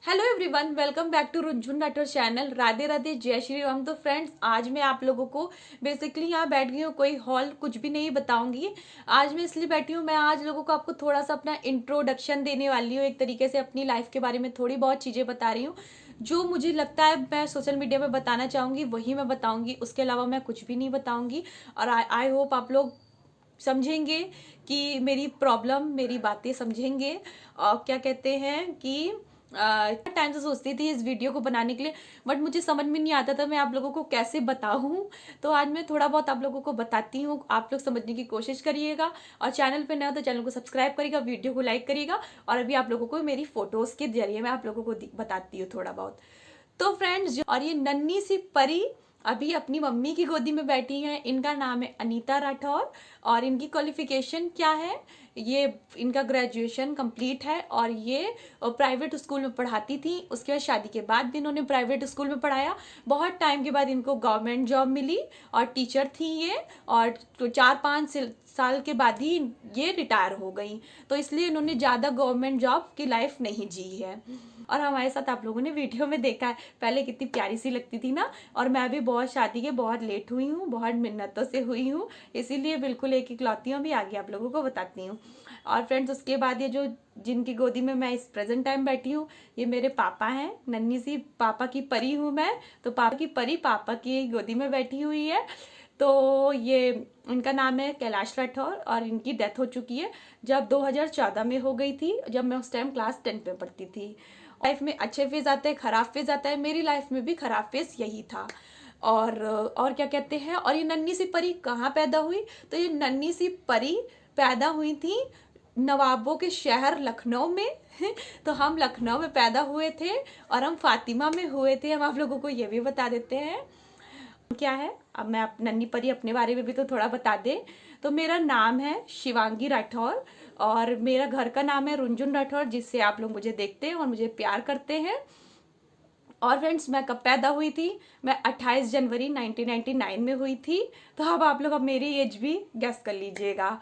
Hello everyone, welcome back to Runjhun Rathore channel. Radhe Radhe, जय श्री राम। तो friends, आज मैं आप लोगों को बेसिकली यहाँ बैठ गई हूँ, कोई हॉल कुछ भी नहीं बताऊंगी। आज मैं इसलिए बैठी हूँ, मैं आज लोगों को आपको थोड़ा सा अपना इंट्रोडक्शन देने वाली हूँ। एक तरीके से अपनी लाइफ के बारे में थोड़ी बहुत चीज़ें बता रही हूँ जो मुझे लगता है मैं सोशल मीडिया में बताना चाहूँगी, वही मैं बताऊँगी। उसके अलावा मैं कुछ भी नहीं बताऊँगी। और आई होप आप लोग समझेंगे कि मेरी प्रॉब्लम, मेरी बातें समझेंगे। और क्या कहते हैं कि टाइम से सोचती थी इस वीडियो को बनाने के लिए, बट मुझे समझ में नहीं आता था मैं आप लोगों को कैसे बताऊं। तो आज मैं थोड़ा बहुत आप लोगों को बताती हूँ, आप लोग समझने की कोशिश करिएगा। और चैनल पे नया हो तो चैनल को सब्सक्राइब करिएगा, वीडियो को लाइक करिएगा। और अभी आप लोगों को मेरी फोटोज के जरिए मैं आप लोगों को बताती हूँ थोड़ा बहुत। तो फ्रेंड्स, और ये नन्ही सी परी अभी अपनी मम्मी की गोदी में बैठी हैं। इनका नाम है अनीता राठौर और इनकी क्वालिफिकेशन क्या है, ये इनका ग्रेजुएशन कंप्लीट है और ये प्राइवेट स्कूल में पढ़ाती थी। उसके बाद शादी के बाद भी इन्होंने प्राइवेट स्कूल में पढ़ाया। बहुत टाइम के बाद इनको गवर्नमेंट जॉब मिली और टीचर थी ये। और 4-5 साल के बाद ही ये रिटायर हो गई। तो इसलिए इन्होंने ज़्यादा गवर्नमेंट जॉब की लाइफ नहीं जी है। और हमारे साथ आप लोगों ने वीडियो में देखा है पहले कितनी प्यारी सी लगती थी ना। और मैं भी बहुत शादी के बहुत लेट हुई हूँ, बहुत मिन्नतों से हुई हूँ, इसीलिए बिल्कुल एक इकलौती हूँ, भी आगे आप लोगों को बताती हूँ। और फ्रेंड्स, उसके बाद ये जो जिनकी गोदी में मैं इस प्रेजेंट टाइम बैठी हूँ, ये मेरे पापा हैं। नन्ही सी पापा की परी हूँ मैं। तो पापा की परी पापा की गोदी में बैठी हुई है। तो ये इनका नाम है कैलाश राठौर और इनकी डेथ हो चुकी है जब 2014 में हो गई थी, जब मैं उस टाइम क्लास 10 में पढ़ती थी। लाइफ में अच्छे फेज आते हैं, खराब फेज आता है। मेरी लाइफ में भी खराब फेज यही था। और क्या कहते हैं, और ये नन्ही सी परी कहाँ पैदा हुई? तो ये नन्ही सी परी पैदा हुई थी नवाबों के शहर लखनऊ में। तो हम लखनऊ में पैदा हुए थे और हम फातिमा में हुए थे। हम आप लोगों को ये भी बता देते हैं क्या है। अब मैं नन्ही परी अपने बारे में भी तो थोड़ा बता दे। तो मेरा नाम है शिवांगी राठौर और मेरा घर का नाम है रुंझुन राठौर, जिससे आप लोग मुझे देखते हैं और मुझे प्यार करते हैं। और फ्रेंड्स, मैं कब पैदा हुई थी? मैं 28 जनवरी 1999 में हुई थी। तो अब आप लोग अब मेरी एज भी गेस कर लीजिएगा।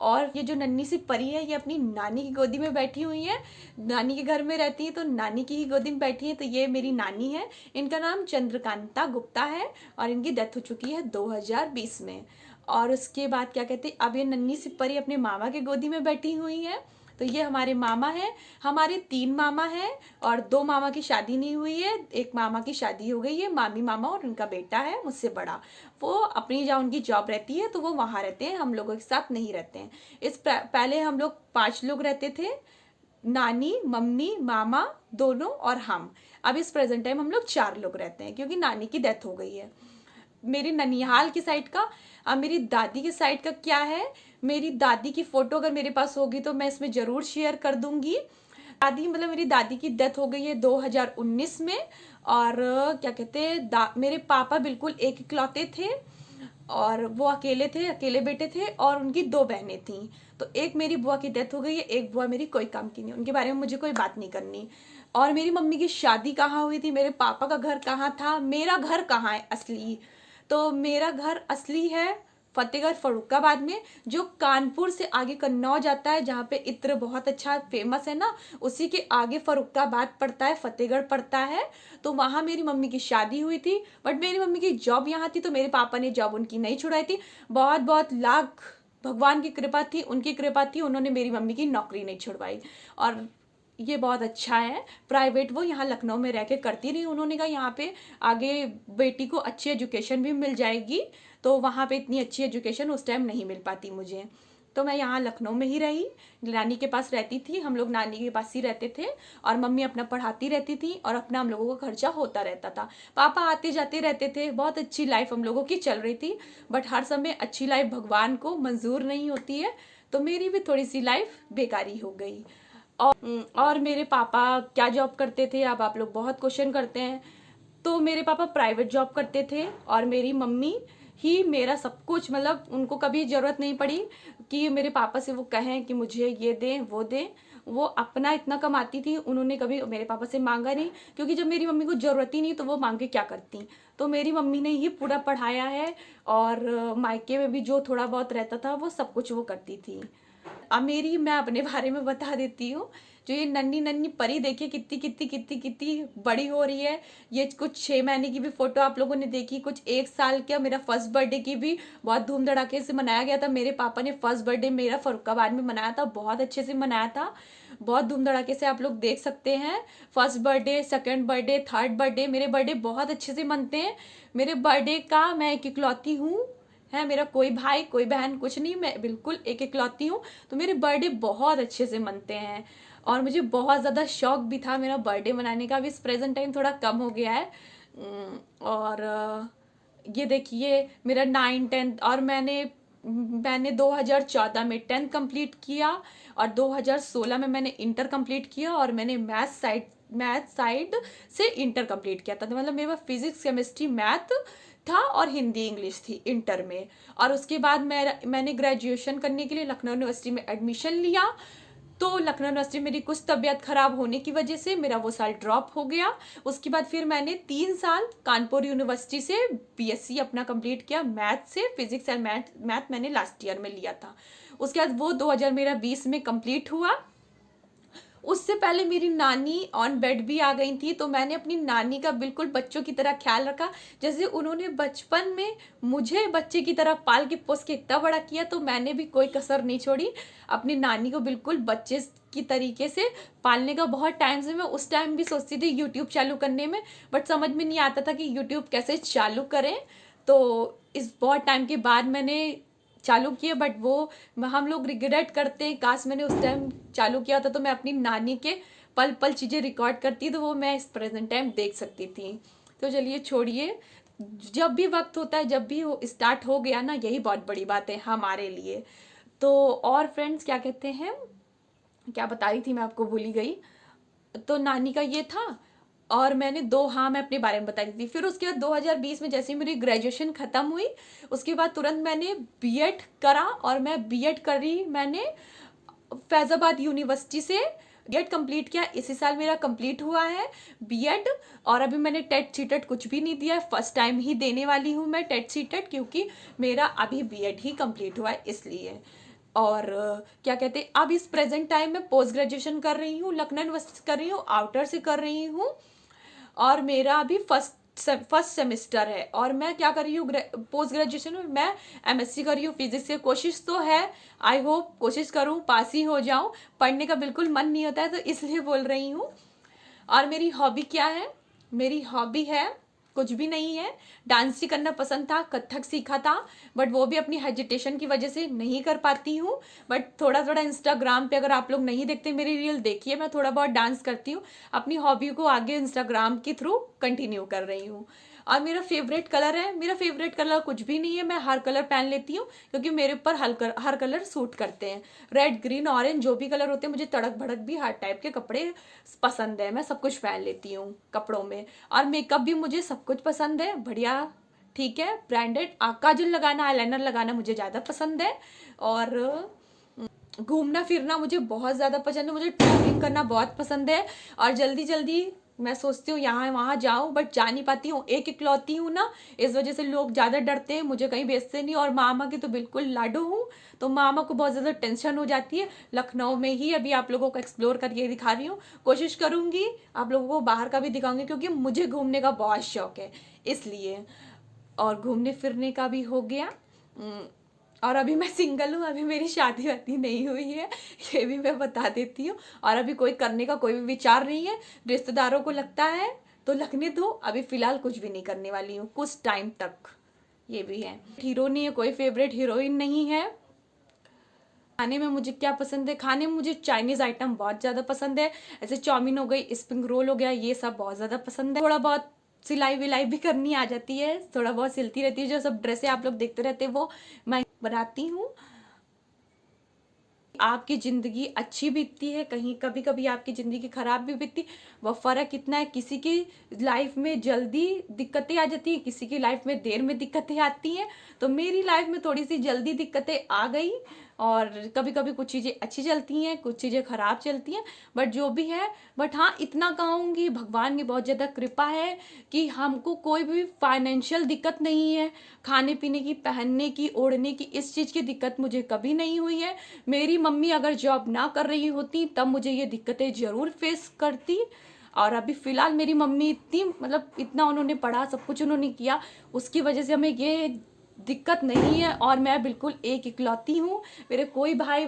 और ये जो नन्ही सी परी है, ये अपनी नानी की गोदी में बैठी हुई है। नानी के घर में रहती है तो नानी की ही गोदी में बैठी है। तो ये मेरी नानी है। इनका नाम चंद्रकांता गुप्ता है और इनकी डेथ हो चुकी है 2020 में। और उसके बाद क्या कहते हैं, अब ये नन्ही सी परी अपने मामा के गोदी में बैठी हुई है। तो ये हमारे मामा हैं। हमारे 3 मामा हैं और 2 मामा की शादी नहीं हुई है। एक मामा की शादी हो गई है, मामी मामा, और उनका बेटा है मुझसे बड़ा। वो अपनी जहाँ उनकी जॉब रहती है तो वो वहाँ रहते हैं, हम लोगों के साथ नहीं रहते हैं। पहले हम लोग 5 लोग रहते थे, नानी, मम्मी, मामा दोनों और हम। अब इस प्रेजेंट टाइम हम लोग 4 लोग रहते हैं क्योंकि नानी की डेथ हो गई है। मेरी ननिहाल की साइड का। अब मेरी दादी की साइड का क्या है, मेरी दादी की फोटो अगर मेरे पास होगी तो मैं इसमें जरूर शेयर कर दूंगी। दादी मतलब मेरी दादी की डेथ हो गई है 2019 में। और क्या कहते हैं, मेरे पापा बिल्कुल एक इकलौते थे और वो अकेले थे, अकेले बेटे थे और उनकी 2 बहनें थीं। तो एक मेरी बुआ की डेथ हो गई है, एक बुआ मेरी कोई काम की नहीं, उनके बारे में मुझे कोई बात नहीं करनी। और मेरी मम्मी की शादी कहाँ हुई थी, मेरे पापा का घर कहाँ था, मेरा घर कहाँ है असली? तो मेरा घर असली है फतेहगढ़ फर्रुखाबाद में, जो कानपुर से आगे कन्नौज जाता है, जहाँ पे इत्र बहुत अच्छा फेमस है ना, उसी के आगे फर्रुखाबाद पड़ता है, फतेहगढ़ पड़ता है। तो वहाँ मेरी मम्मी की शादी हुई थी, बट मेरी मम्मी की जॉब यहाँ थी तो मेरे पापा ने जॉब उनकी नहीं छुड़ाई थी। बहुत बहुत लाख भगवान की कृपा थी, उनकी कृपा थी, उन्होंने मेरी मम्मी की नौकरी नहीं छुड़वाई। और ये बहुत अच्छा है, प्राइवेट वो यहाँ लखनऊ में रह के करती रही। उन्होंने कहा यहाँ पे आगे बेटी को अच्छी एजुकेशन भी मिल जाएगी। तो वहाँ पे इतनी अच्छी एजुकेशन उस टाइम नहीं मिल पाती मुझे, तो मैं यहाँ लखनऊ में ही रही, नानी के पास रहती थी। हम लोग नानी के पास ही रहते थे और मम्मी अपना पढ़ाती रहती थी और अपना हम लोगों का खर्चा होता रहता था। पापा आते जाते रहते थे, बहुत अच्छी लाइफ हम लोगों की चल रही थी। बट हर समय अच्छी लाइफ भगवान को मंजूर नहीं होती है, तो मेरी भी थोड़ी सी लाइफ बेकारी हो गई। और मेरे पापा क्या जॉब करते थे, अब आप लोग बहुत क्वेश्चन करते हैं। तो मेरे पापा प्राइवेट जॉब करते थे और मेरी मम्मी ही मेरा सब कुछ, मतलब उनको कभी जरूरत नहीं पड़ी कि मेरे पापा से वो कहें कि मुझे ये दें वो दें। वो अपना इतना कमाती थी, उन्होंने कभी मेरे पापा से मांगा नहीं, क्योंकि जब मेरी मम्मी को जरूरत ही नहीं तो वो मांग के क्या करती। तो मेरी मम्मी ने ही पूरा पढ़ाया है और मायके में भी जो थोड़ा बहुत रहता था वो सब कुछ वो करती थी। अब मैं अपने बारे में बता देती हूँ जो ये नन्ही नन्ही परी देखिए कितनी कितनी कितनी कितनी बड़ी हो रही है। ये कुछ 6 महीने की भी फोटो आप लोगों ने देखी, कुछ 1 साल का। मेरा फर्स्ट बर्थडे की भी बहुत धूम धड़ाके से मनाया गया था। मेरे पापा ने फर्स्ट बर्थडे मेरा फरुखाबाद में मनाया था, बहुत अच्छे से मनाया था, बहुत धूम धड़ाके से। आप लोग देख सकते हैं first birthday, second birthday, third birthday, मेरे बर्थडे बहुत अच्छे से मनते हैं। मेरे बर्थडे का मैं एक इकलौती हूँ, है मेरा कोई भाई कोई बहन कुछ नहीं, मैं बिल्कुल एक इकलौती हूँ। तो मेरे बर्थडे बहुत अच्छे से मनते हैं और मुझे बहुत ज़्यादा शौक भी था मेरा बर्थडे मनाने का। अभी इस प्रेजेंट टाइम थोड़ा कम हो गया है। और ये देखिए मेरा 9th 10th, और मैंने 2014 में 10th कंप्लीट किया और 2016 में मैंने इंटर कंप्लीट किया। और मैंने मैथ साइड से इंटर कंप्लीट किया था। तो मतलब मेरे पास फिजिक्स केमिस्ट्री मैथ था और हिंदी इंग्लिश थी इंटर में। और उसके बाद मैंने ग्रेजुएशन करने के लिए लखनऊ यूनिवर्सिटी में एडमिशन लिया। तो लखनऊ यूनिवर्सिटी मेरी कुछ तबीयत खराब होने की वजह से मेरा वो साल ड्रॉप हो गया। उसके बाद फिर मैंने 3 साल कानपुर यूनिवर्सिटी से बीएससी अपना कंप्लीट किया मैथ से। फिजिक्स एंड मैथ मैंने लास्ट ईयर में लिया था। उसके बाद वो 2020 में कंप्लीट हुआ। उससे पहले मेरी नानी ऑन बेड भी आ गई थी, तो मैंने अपनी नानी का बिल्कुल बच्चों की तरह ख्याल रखा। जैसे उन्होंने बचपन में मुझे बच्चे की तरह पाल के पोस के इतना बड़ा किया, तो मैंने भी कोई कसर नहीं छोड़ी अपनी नानी को बिल्कुल बच्चे की तरीके से पालने का। बहुत टाइम से मैं उस टाइम भी सोचती थी यूट्यूब चालू करने में, बट समझ में नहीं आता था कि यूट्यूब कैसे चालू करें। तो इस बहुत टाइम के बाद मैंने चालू किए, बट वो हम लोग रिग्रेट करते हैं, काश मैंने उस टाइम चालू किया था तो मैं अपनी नानी के पल पल चीज़ें रिकॉर्ड करती तो वो मैं इस प्रेजेंट टाइम देख सकती थी। तो चलिए छोड़िए, जब भी वक्त होता है, जब भी वो स्टार्ट हो गया ना, यही बहुत बड़ी बात है हमारे लिए। तो और फ्रेंड्स क्या कहते हैं, क्या बता रही थी मैं आपको, भूल ही गई। तो नानी का ये था। और मैंने मैं अपने बारे में बता रही थी। फिर उसके बाद 2020 में जैसे ही मेरी ग्रेजुएशन ख़त्म हुई, उसके बाद तुरंत मैंने बीएड करा। और मैं बीएड करी मैंने फैज़ाबाद यूनिवर्सिटी से बीएड कंप्लीट किया। इसी साल मेरा कंप्लीट हुआ है बीएड। और अभी मैंने टेट सीटेट कुछ भी नहीं दिया है, फर्स्ट टाइम ही देने वाली हूँ मैं टेट सीटेट, क्योंकि मेरा अभी बीएड ही कंप्लीट हुआ है इसलिए। और क्या कहते हैं, अब इस प्रेजेंट टाइम में पोस्ट ग्रेजुएशन कर रही हूँ, लखनऊ यूनिवर्सिटी कर रही हूँ, आउटर से कर रही हूँ। और मेरा अभी फर्स्ट सेमेस्टर है। और मैं क्या कर रही हूँ, पोस्ट ग्रेजुएशन में मैं एमएससी कर रही हूँ फिजिक्स से। कोशिश तो है, आई होप कोशिश करूँ पास ही हो जाऊँ। पढ़ने का बिल्कुल मन नहीं होता है, तो इसलिए बोल रही हूँ। और मेरी हॉबी क्या है, मेरी हॉबी है कुछ भी नहीं है। डांस ही करना पसंद था, कथक सीखा था, बट वो भी अपनी हेजिटेशन की वजह से नहीं कर पाती हूँ। बट थोड़ा थोड़ा इंस्टाग्राम पे, अगर आप लोग नहीं देखते मेरी रील, देखिए मैं थोड़ा बहुत डांस करती हूँ। अपनी हॉबी को आगे इंस्टाग्राम के थ्रू कंटिन्यू कर रही हूँ। और मेरा फेवरेट कलर है, मेरा फेवरेट कलर कुछ भी नहीं है, मैं हर कलर पहन लेती हूँ क्योंकि मेरे ऊपर हर कलर सूट करते हैं। रेड ग्रीन ऑरेंज जो भी कलर होते हैं, मुझे तड़क भड़क भी हर टाइप के कपड़े पसंद है, मैं सब कुछ पहन लेती हूँ कपड़ों में। और मेकअप भी मुझे सब कुछ पसंद है, बढ़िया ठीक है, ब्रांडेड। काजल लगाना, आईलाइनर लगाना मुझे ज़्यादा पसंद है। और घूमना फिरना मुझे बहुत ज़्यादा पसंद है, मुझे ट्रैवलिंग करना बहुत पसंद है। और जल्दी जल्दी मैं सोचती हूँ यहाँ वहाँ जाऊँ, बट जा नहीं पाती हूँ, एक इकलौती हूँ ना, इस वजह से लोग ज़्यादा डरते हैं, मुझे कहीं भेजते नहीं। और मामा की तो बिल्कुल लाडू हूँ, तो मामा को बहुत ज़्यादा टेंशन हो जाती है। लखनऊ में ही अभी आप लोगों को एक्सप्लोर करके दिखा रही हूँ, कोशिश करूँगी आप लोगों को बाहर का भी दिखाऊंगी, क्योंकि मुझे घूमने का बहुत शौक है इसलिए। और घूमने फिरने का भी हो गया। और अभी मैं सिंगल हूँ, अभी मेरी शादी वादी नहीं हुई है, ये भी मैं बता देती हूँ। और अभी कोई करने का कोई भी विचार नहीं है। रिश्तेदारों को लगता है तो लगने दो, अभी फिलहाल कुछ भी नहीं करने वाली हूँ कुछ टाइम तक। ये भी है, हीरो नहीं है कोई, फेवरेट हीरोइन नहीं है। खाने में मुझे क्या पसंद है, खाने में मुझे चाइनीज़ आइटम बहुत ज़्यादा पसंद है। ऐसे चाउमीन हो गई, स्प्रिंग रोल हो गया, ये सब बहुत ज़्यादा पसंद है। थोड़ा बहुत सिलाई विलाई भी करनी आ जाती है, थोड़ा बहुत सिलती रहती है। जो सब ड्रेसें आप लोग देखते रहते हैं वो मैं बनाती हूँ। आपकी ज़िंदगी अच्छी बीतती है, कहीं कभी कभी आपकी ज़िंदगी खराब भी बीतती, वह फ़र्क कितना है। किसी की लाइफ में जल्दी दिक्कतें आ जाती हैं, किसी की लाइफ में देर में दिक्कतें आती हैं। तो मेरी लाइफ में थोड़ी सी जल्दी दिक्कतें आ गई, और कभी कभी कुछ चीज़ें अच्छी चलती हैं, कुछ चीज़ें खराब चलती हैं, बट जो भी है, बट हाँ इतना कहूँगी भगवान की बहुत ज़्यादा कृपा है कि हमको कोई भी फाइनेंशियल दिक्कत नहीं है, खाने पीने की, पहनने की, ओढ़ने की, इस चीज़ की दिक्कत मुझे कभी नहीं हुई है। मेरी मम्मी अगर जॉब ना कर रही होती तब मुझे ये दिक्कतें ज़रूर फेस करती। और अभी फ़िलहाल मेरी मम्मी इतनी मतलब इतना उन्होंने पढ़ा, सब कुछ उन्होंने किया, उसकी वजह से हमें ये दिक्कत नहीं है। और मैं बिल्कुल एक इकलौती हूँ, मेरे कोई भाई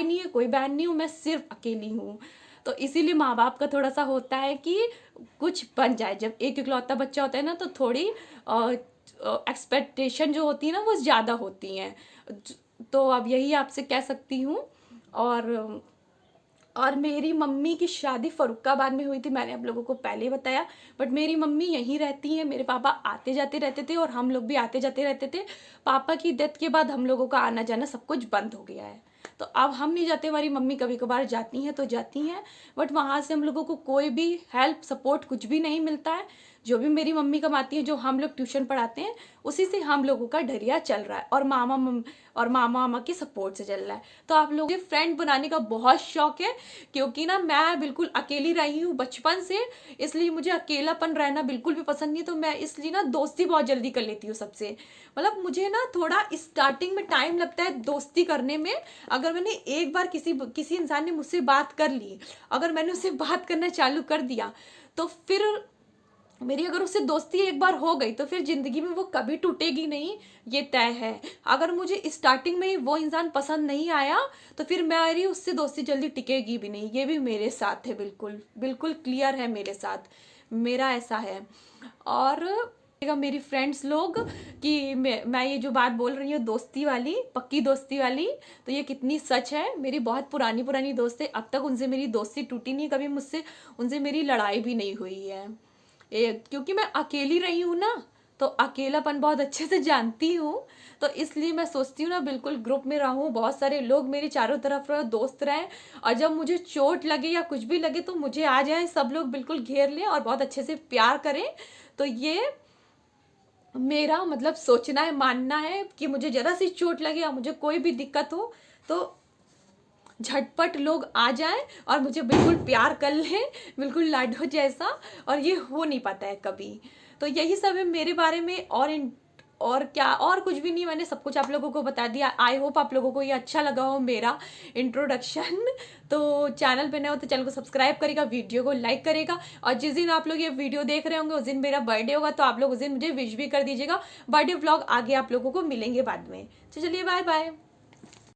नहीं है, कोई बहन नहीं हूँ, मैं सिर्फ अकेली हूँ। तो इसीलिए माँ बाप का थोड़ा सा होता है कि कुछ बन जाए। जब एक इकलौता बच्चा होता है ना, तो थोड़ी एक्सपेक्टेशन जो होती है ना वो ज़्यादा होती हैं। तो अब यही आपसे कह सकती हूँ। और मेरी मम्मी की शादी फरुखाबाद में हुई थी, मैंने आप लोगों को पहले ही बताया। बट मेरी मम्मी यहीं रहती हैं, मेरे पापा आते जाते रहते थे और हम लोग भी आते जाते रहते थे। पापा की डेथ के बाद हम लोगों का आना जाना सब कुछ बंद हो गया है, तो अब हम नहीं जाते, हमारी मम्मी कभी कभार जाती हैं तो जाती हैं। बट वहाँ से हम लोगों को कोई भी हेल्प सपोर्ट कुछ भी नहीं मिलता है। जो भी मेरी मम्मी कमाती है, जो हम लोग ट्यूशन पढ़ाते हैं, उसी से हम लोगों का ढरिया चल रहा है, और मामा मामा के सपोर्ट से चल रहा है। तो आप लोगों के फ्रेंड बनाने का बहुत शौक है, क्योंकि ना मैं बिल्कुल अकेली रही हूँ बचपन से, इसलिए मुझे अकेलापन रहना बिल्कुल भी पसंद नहीं। तो मैं इसलिए ना दोस्ती बहुत जल्दी कर लेती हूँ सबसे। मतलब मुझे ना थोड़ा स्टार्टिंग में टाइम लगता है दोस्ती करने में। अगर मैंने एक बार किसी इंसान ने मुझसे बात कर ली, अगर मैंने उससे बात करना चालू कर दिया, तो फिर मेरी अगर उससे दोस्ती एक बार हो गई तो फिर जिंदगी में वो कभी टूटेगी नहीं, ये तय है। अगर मुझे स्टार्टिंग में ही वो इंसान पसंद नहीं आया, तो फिर मेरी उससे दोस्ती जल्दी टिकेगी भी नहीं। ये भी मेरे साथ है, बिल्कुल बिल्कुल क्लियर है मेरे साथ, मेरा ऐसा है। और मेरी फ्रेंड्स लोग कि मैं ये जो बात बोल रही हूँ दोस्ती वाली, पक्की दोस्ती वाली, तो ये कितनी सच है। मेरी बहुत पुरानी पुरानी दोस्त है, अब तक उनसे मेरी दोस्ती टूटी नहीं, कभी मुझसे उनसे मेरी लड़ाई भी नहीं हुई है। क्योंकि मैं अकेली रही हूँ ना, तो अकेलापन बहुत अच्छे से जानती हूँ। तो इसलिए मैं सोचती हूँ ना बिल्कुल ग्रुप में रहूँ, बहुत सारे लोग मेरे चारों तरफ दोस्त रहें, और जब मुझे चोट लगे या कुछ भी लगे तो मुझे आ जाए, सब लोग बिल्कुल घेर लें और बहुत अच्छे से प्यार करें। तो ये मेरा मतलब सोचना है, मानना है कि मुझे जरा सी चोट लगे या मुझे कोई भी दिक्कत हो, तो झटपट लोग आ जाएं और मुझे बिल्कुल प्यार कर लें, बिल्कुल लाडो जैसा। और ये हो नहीं पाता है कभी। तो यही सब है मेरे बारे में, और क्या, और कुछ भी नहीं, मैंने सब कुछ आप लोगों को बता दिया। आई होप आप लोगों को ये अच्छा लगा हो मेरा इंट्रोडक्शन। तो चैनल पे नए हो तो चैनल को सब्सक्राइब करेगा, वीडियो को लाइक करेगा, और जिस दिन आप लोग ये वीडियो देख रहे होंगे उस दिन मेरा बर्थडे होगा, तो आप लोग उस दिन मुझे विश भी कर दीजिएगा। बर्थडे व्लॉग आगे आप लोगों को मिलेंगे बाद में। तो चलिए बाय बाय।